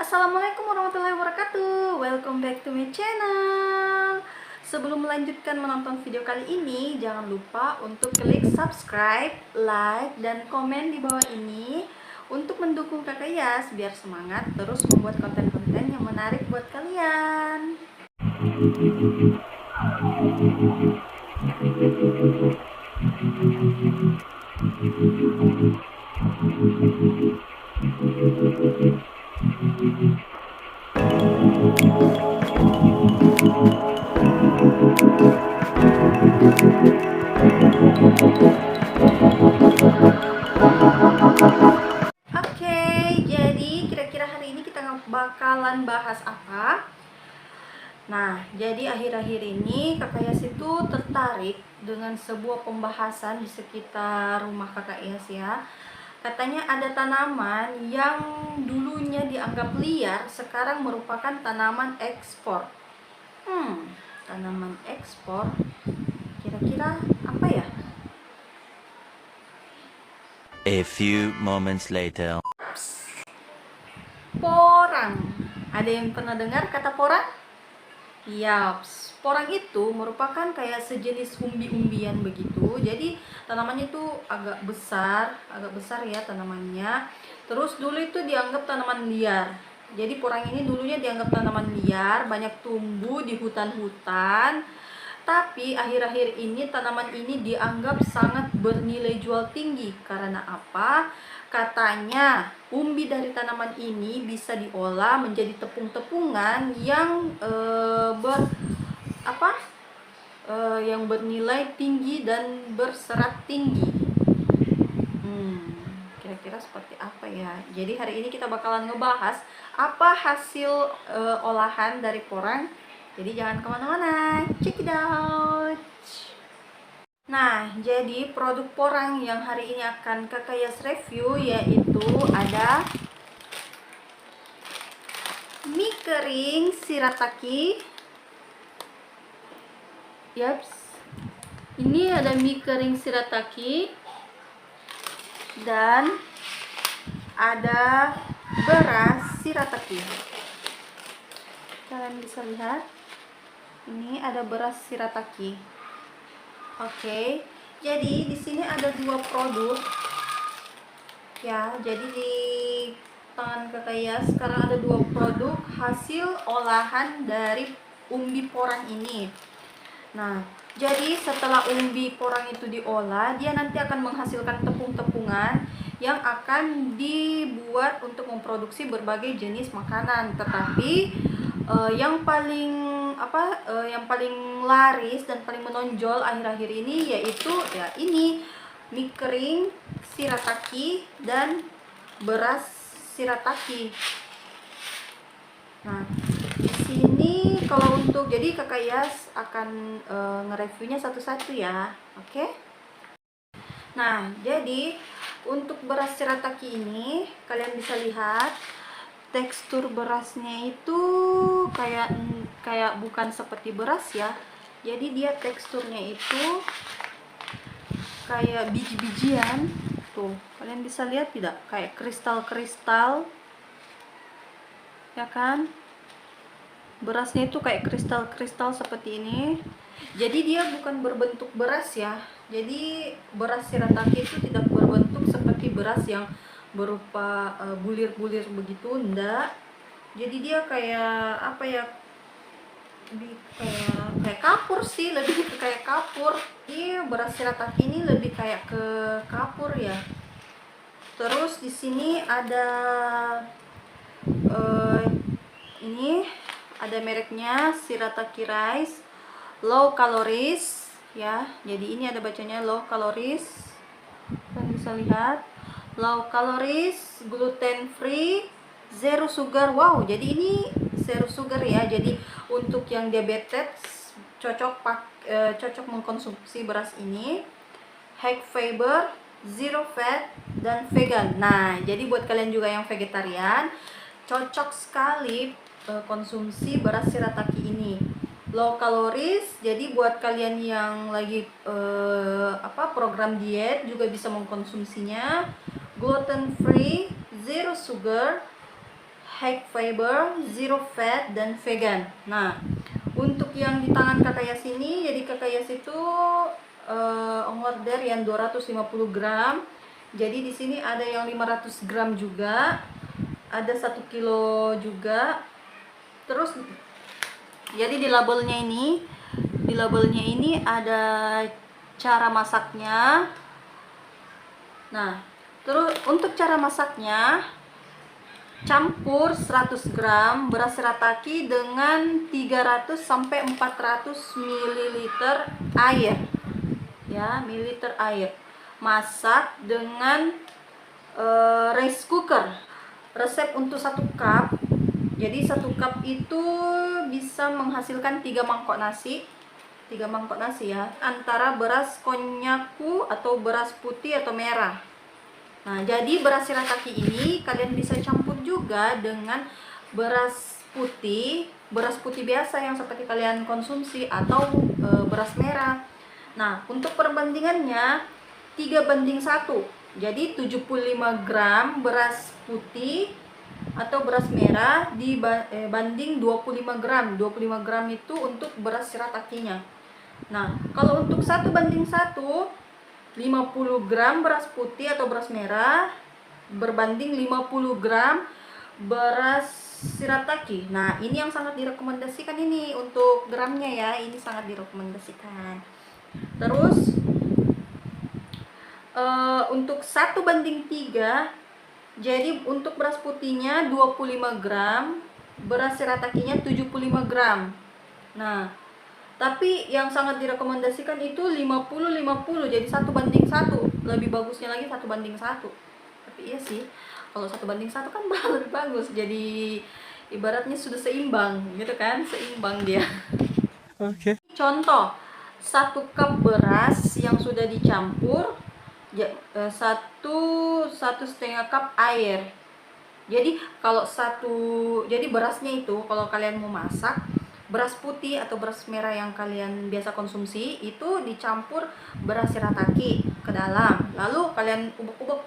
Assalamualaikum warahmatullahi wabarakatuh. Welcome back to my channel. Sebelum melanjutkan menonton video kali ini, jangan lupa untuk klik subscribe, like, dan komen di bawah ini untuk mendukung Kakak Yas biar semangat terus membuat konten-konten yang menarik buat kalian. Oke, jadi kira-kira hari ini kita bakalan bahas apa? Nah, jadi akhir-akhir ini Kakak Yas itu tertarik dengan sebuah pembahasan di sekitar rumah Kakak Yas ya. Katanya ada tanaman yang dulunya dianggap liar, sekarang merupakan tanaman ekspor. Tanaman ekspor, kira-kira apa ya? A few moments later. Porang. Ada yang pernah dengar kata porang? Yaps, porang itu merupakan kayak sejenis umbi-umbian begitu. Jadi tanamannya itu agak besar ya tanamannya. Terus dulu itu dianggap tanaman liar. Jadi porang ini dulunya dianggap tanaman liar, banyak tumbuh di hutan-hutan. Tapi akhir-akhir ini tanaman ini dianggap sangat bernilai jual tinggi. Karena apa? Katanya umbi dari tanaman ini bisa diolah menjadi tepung-tepungan yang yang bernilai tinggi dan berserat tinggi. Kira-kira seperti apa ya? Jadi hari ini kita bakalan ngebahas apa hasil olahan dari porang. Jadi jangan kemana-mana, check it out. Nah, jadi produk porang yang hari ini akan Kakak Yas review yaitu ada mie kering shirataki. Yaps. Ini ada mie kering shirataki dan ada beras shirataki. Kalian bisa lihat. Ini ada beras shirataki. Oke, jadi di sini ada dua produk ya. Jadi di tangan Kakak Yas sekarang ada dua produk hasil olahan dari umbi porang ini. Nah, jadi setelah umbi porang itu diolah, dia nanti akan menghasilkan tepung-tepungan yang akan dibuat untuk memproduksi berbagai jenis makanan. Tetapi yang paling laris dan paling menonjol akhir-akhir ini yaitu ya ini mie kering shirataki dan beras shirataki. Nah, di sini kalau untuk jadi Kakak Yas akan nge-reviewnya satu-satu ya. Oke? Nah, jadi untuk beras shirataki ini kalian bisa lihat tekstur berasnya itu kayak bukan seperti beras ya. Jadi dia teksturnya itu kayak biji-bijian. Tuh, kalian bisa lihat tidak? Kayak kristal-kristal. Ya kan? Berasnya itu kayak kristal-kristal seperti ini. Jadi dia bukan berbentuk beras ya. Jadi beras shirataki itu tidak berbentuk seperti beras yang berupa bulir-bulir begitu, enggak. Jadi dia kayak apa ya, kayak kapur sih, lebih ke kayak kapur. Iya, beras shirataki ini lebih kayak ke kapur ya. Terus di sini ada ini ada mereknya shirataki rice low calories ya. Jadi ini ada bacanya low calories, kalian bisa lihat low calories, gluten free, zero sugar. Wow, jadi ini zero sugar ya. Jadi untuk yang diabetes cocok mengkonsumsi beras ini. High fiber, zero fat, dan vegan. Nah, jadi buat kalian juga yang vegetarian cocok sekali konsumsi beras shirataki ini. Low calories, jadi buat kalian yang lagi program diet juga bisa mengkonsumsinya. Gluten free, zero sugar, high fiber, zero fat, dan vegan. Nah, untuk yang di tangan Kakak Yas ini, jadi Kakak Yas itu order yang 250 gram. Jadi di sini ada yang 500 gram juga, ada 1 kilo juga. Terus jadi di labelnya ini ada cara masaknya. Nah, terus untuk cara masaknya, campur 100 gram beras shirataki dengan 300 sampai 400 ml air. Ya, mililiter air. Masak dengan rice cooker. Resep untuk 1 cup. Jadi 1 cup itu bisa menghasilkan 3 mangkok nasi. 3 mangkok nasi ya, antara beras konnyaku atau beras putih atau merah. Nah, jadi beras shirataki ini kalian bisa campur juga dengan beras putih biasa yang seperti kalian konsumsi, atau beras merah. Nah, untuk perbandingannya 3:1. Jadi 75 gram beras putih atau beras merah dibanding 25 gram. 25 gram itu untuk beras shiratakinya. Nah, kalau untuk 1:1, 50 gram beras putih atau beras merah berbanding 50 gram beras shirataki. Nah, ini yang sangat direkomendasikan ini untuk gramnya ya, ini sangat direkomendasikan. Terus untuk 1:3, jadi untuk beras putihnya 25 gram, beras shiratakinya 75 gram. Nah, tapi yang sangat direkomendasikan itu 50-50, jadi 1:1. Lebih bagusnya lagi 1:1. Tapi iya sih, kalau 1:1 kan lebih bagus. Jadi ibaratnya sudah seimbang gitu kan, seimbang dia. Oke. Contoh, 1 cup beras yang sudah dicampur, satu setengah cup air. Jadi kalau jadi berasnya itu kalau kalian mau masak, beras putih atau beras merah yang kalian biasa konsumsi itu dicampur beras shirataki ke dalam, lalu kalian ubek-ubek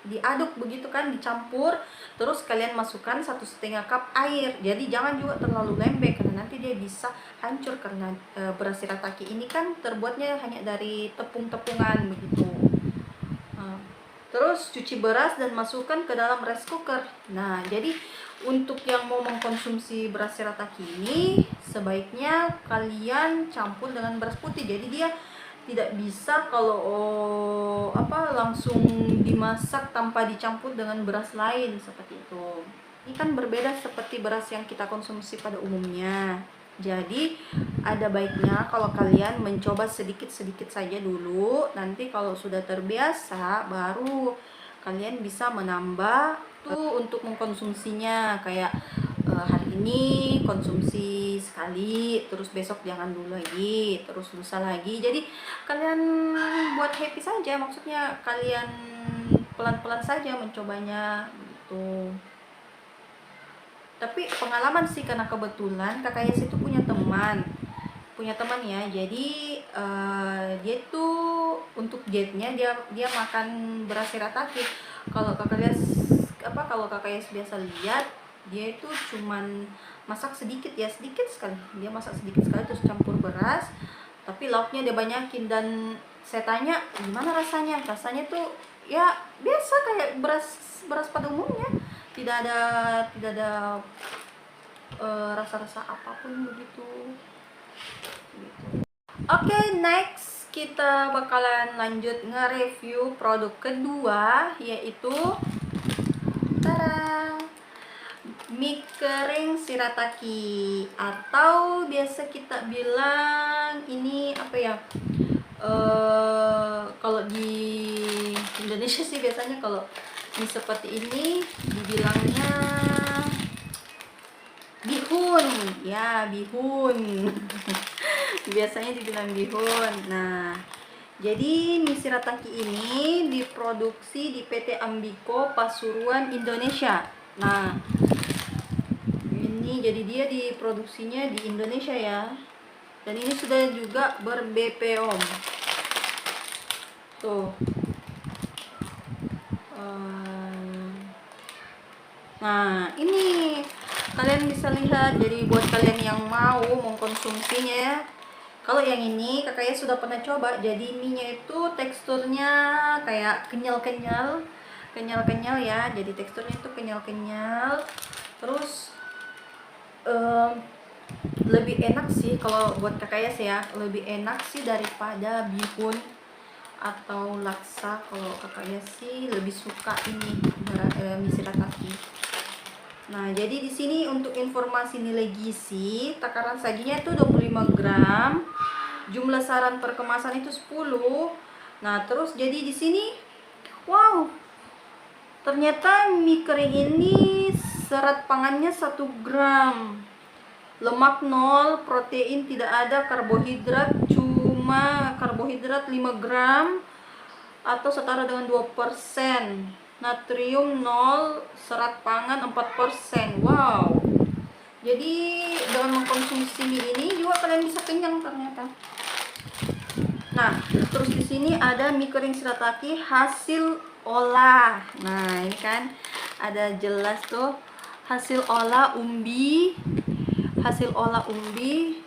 diaduk begitu kan, dicampur, terus kalian masukkan 1,5 cup air. Jadi jangan juga terlalu lembek karena nanti dia bisa hancur, karena beras shirataki ini kan terbuatnya hanya dari tepung-tepungan begitu. Terus cuci beras dan masukkan ke dalam rice cooker. Nah, jadi untuk yang mau mengkonsumsi beras shirataki ini, sebaiknya kalian campur dengan beras putih. Jadi dia tidak bisa kalau langsung dimasak tanpa dicampur dengan beras lain seperti itu. Ini kan berbeda seperti beras yang kita konsumsi pada umumnya. Jadi ada baiknya kalau kalian mencoba sedikit-sedikit saja dulu. Nanti kalau sudah terbiasa, baru kalian bisa menambah tuh untuk mengkonsumsinya. Kayak hari ini konsumsi sekali, terus besok jangan dulu lagi, terus lusa lagi. Jadi kalian buat happy saja, maksudnya kalian pelan-pelan saja mencobanya gitu. Tapi pengalaman sih, karena kebetulan Kakak Yas itu punya teman ya, jadi dia tuh untuk dietnya dia makan beras shirataki. Kalau Kakak Yas biasa lihat, dia itu cuman masak sedikit sekali, dia masak sedikit sekali terus campur beras, tapi lauknya dia banyakin. Dan saya tanya gimana rasanya tuh ya biasa kayak beras pada umumnya, tidak ada rasa-rasa apapun begitu. Oke, next kita bakalan lanjut nge-review produk kedua, yaitu mie kering shirataki, atau biasa kita bilang ini apa ya, kalau di Indonesia sih biasanya kalau mie seperti ini dibilangnya bihun ya, bihun. Biasanya dibilang bihun. Nah, jadi mie shirataki ini diproduksi di PT Ambiko Pasuruan, Indonesia. Nah, ini jadi dia diproduksinya di Indonesia ya, dan ini sudah juga ber-BPOM tuh. Nah, ini kalian bisa lihat. Jadi buat kalian yang mau mengkonsumsinya ya. Kalau yang ini kakaknya sudah pernah coba. Jadi mie-nya itu teksturnya kayak kenyal-kenyal. Kenyal-kenyal ya. Jadi teksturnya itu kenyal-kenyal. Terus lebih enak sih kalau buat kakaknya sih ya. Lebih enak sih daripada bihun atau laksa. Kalau kakaknya sih lebih suka ini mie shirataki. Nah, jadi di sini untuk informasi nilai gizi, takaran sajinya itu 25 gram. Jumlah saran per kemasan itu 10. Nah, terus jadi di sini wow. Ternyata mie kering ini serat pangannya 1 gram. Lemak 0, protein tidak ada, karbohidrat cuma karbohidrat 5 gram atau setara dengan 2%. Natrium 0, serat pangan 4%. Wow. Jadi dengan mengkonsumsi mie ini juga kalian bisa kenyang ternyata. Nah, terus di sini ada mie kering shirataki hasil olah. Nah, ini kan ada jelas tuh hasil olah umbi. Hasil olah umbi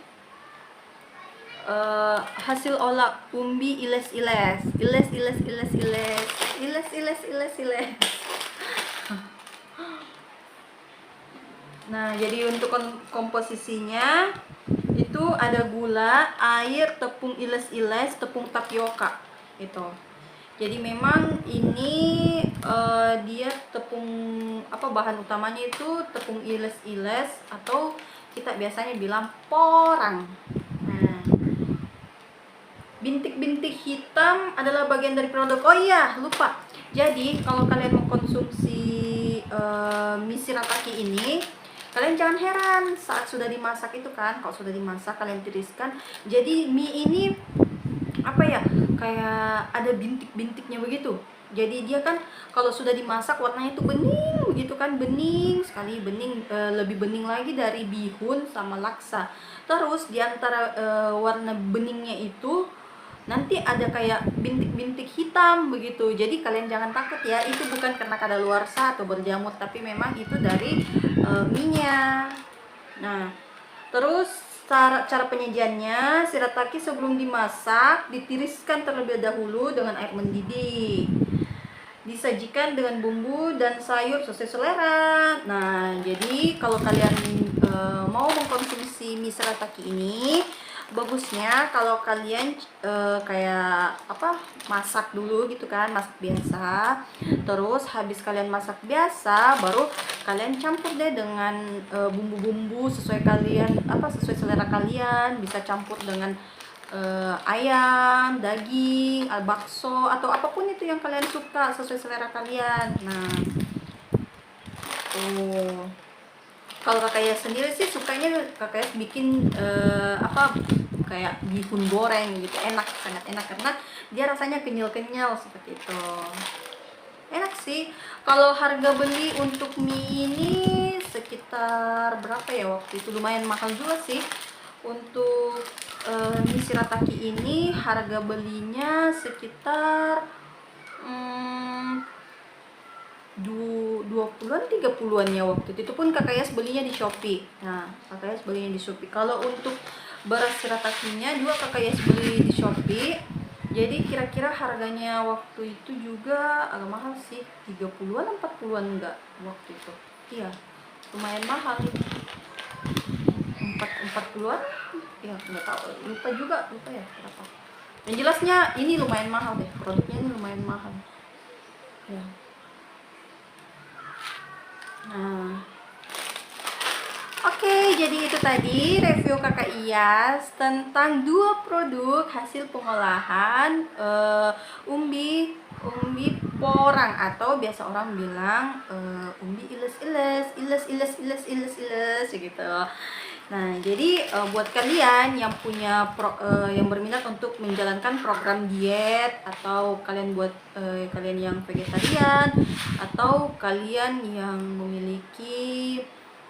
hasil olah umbi iles-iles. Nah, jadi untuk komposisinya itu ada gula, air, tepung iles-iles, tepung tapioka itu. Jadi memang ini dia tepung bahan utamanya itu tepung iles-iles atau kita biasanya bilang porang. Nah, bintik-bintik hitam adalah bagian dari produk. Oh iya, lupa. Jadi kalau kalian mengkonsumsi mie shirataki ini, kalian jangan heran saat sudah dimasak itu kan. Kalau sudah dimasak kalian tiriskan. Jadi mie ini kayak ada bintik-bintiknya begitu. Jadi dia kan kalau sudah dimasak warnanya itu bening begitu kan, bening sekali, lebih bening lagi dari bihun sama laksa. Terus diantara warna beningnya itu nanti ada kayak bintik-bintik hitam begitu. Jadi kalian jangan takut ya, itu bukan karena kadaluarsa atau berjamur, tapi memang itu dari mie-nya. Nah, terus cara penyajiannya, shirataki sebelum dimasak ditiriskan terlebih dahulu dengan air mendidih. Disajikan dengan bumbu dan sayur sesuai selera. Nah, jadi kalau kalian mau mengkonsumsi mie shirataki ini, bagusnya kalau kalian masak dulu gitu kan, masak biasa. Terus habis kalian masak biasa, baru kalian campur deh dengan bumbu-bumbu sesuai sesuai selera kalian. Bisa campur dengan ayam, daging, bakso atau apapun itu yang kalian suka sesuai selera kalian. Nah, kalau kakaknya sendiri sih sukanya kakaknya bikin kayak bihun goreng gitu, sangat enak karena dia rasanya kenyal-kenyal seperti itu. Enak sih. Kalau harga beli untuk mie ini sekitar berapa ya waktu itu, lumayan mahal juga sih. Untuk mie shirataki ini harga belinya sekitar 20-an 30-an ya waktu itu pun kakaknya belinya di Shopee. Nah, kakaknya belinya di Shopee. Kalau untuk beras shiratakinya juga kakaknya beli di Shopee. Jadi kira-kira harganya waktu itu juga agak mahal sih, 30-an 40-an enggak waktu itu. Iya, lumayan mahal. 40-an? Ya, enggak tahu, lupa ya berapa. Yang jelasnya ini lumayan mahal deh, produknya ini lumayan mahal. Ya. Nah, oke, jadi itu tadi review kakak Iyas tentang 2 produk hasil pengolahan umbi porang atau biasa orang bilang umbi iles gitu. Nah, jadi buat kalian yang punya yang berminat untuk menjalankan program diet, atau kalian yang vegetarian, atau kalian yang memiliki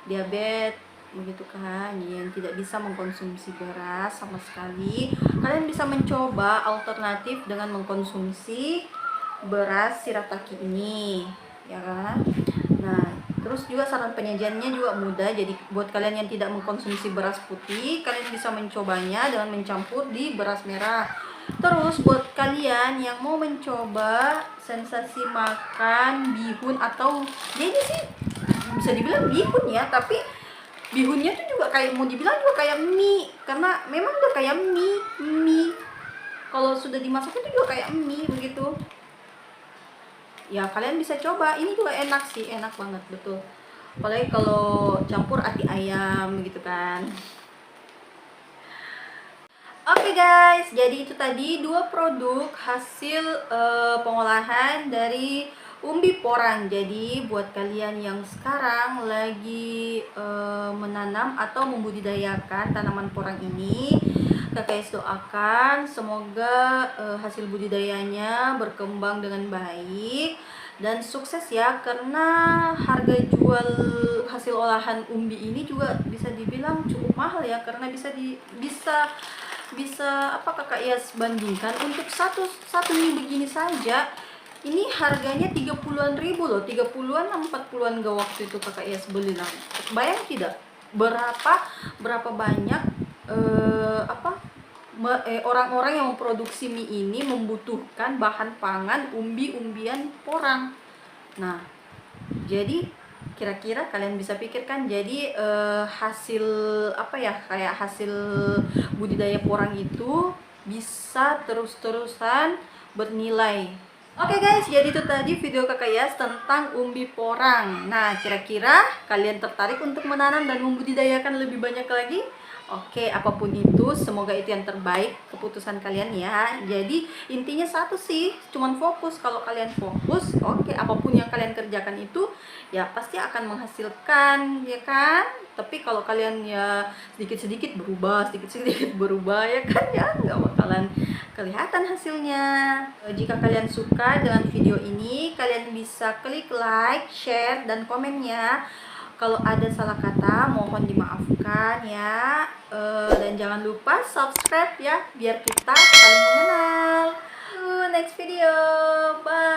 diabetes begitu kan, yang tidak bisa mengkonsumsi beras sama sekali, kalian bisa mencoba alternatif dengan mengkonsumsi beras shirataki ini, ya kan. Nah, terus Terus juga saran penyajiannya juga mudah. Jadi buat kalian yang tidak mengkonsumsi beras putih, kalian bisa mencobanya dengan mencampur di beras merah. Terus buat kalian yang mau mencoba sensasi makan bihun, atau jadi sih bisa dibilang bihun ya, tapi bihunnya tuh juga kayak, mau dibilang juga kayak mie, karena memang udah kayak mie. Kalau sudah dimasak itu juga kayak mie begitu. Ya kalian bisa coba, ini juga enak sih, enak banget betul. Apalagi kalau campur ati ayam gitu kan. Oke guys, jadi itu tadi 2 produk hasil pengolahan dari umbi porang. Jadi buat kalian yang sekarang lagi menanam atau membudidayakan tanaman porang ini, Kakak doakan semoga hasil budidayanya berkembang dengan baik dan sukses ya, karena harga jual hasil olahan umbi ini juga bisa dibilang cukup mahal ya, karena bisa apa Kakak Yas bandingkan, untuk satu mie begini saja ini harganya 30-an ribu loh, 30-an 40-an gak waktu itu Kakak Yas beli. Nah, bayang tidak berapa banyak orang-orang yang memproduksi mie ini membutuhkan bahan pangan umbi-umbian porang. Nah, jadi kira-kira kalian bisa pikirkan, jadi hasil apa ya, kayak hasil budidaya porang itu bisa terus-terusan bernilai. Oke guys, jadi itu tadi video Kakak Yas tentang umbi porang. Nah, kira-kira kalian tertarik untuk menanam dan membudidayakan lebih banyak lagi? Oke, apapun itu, semoga itu yang terbaik keputusan kalian ya. Jadi intinya satu sih, cuman fokus. Kalau kalian fokus, oke, apapun yang kalian kerjakan itu ya pasti akan menghasilkan, ya kan? Tapi kalau kalian ya sedikit-sedikit berubah ya kan, ya nggak bakalan kelihatan hasilnya. Jika kalian suka dengan video ini, kalian bisa klik like, share, dan komennya. Kalau ada salah kata mohon dimaafkan ya. Dan jangan lupa subscribe ya, biar kita saling mengenal. Next video, bye.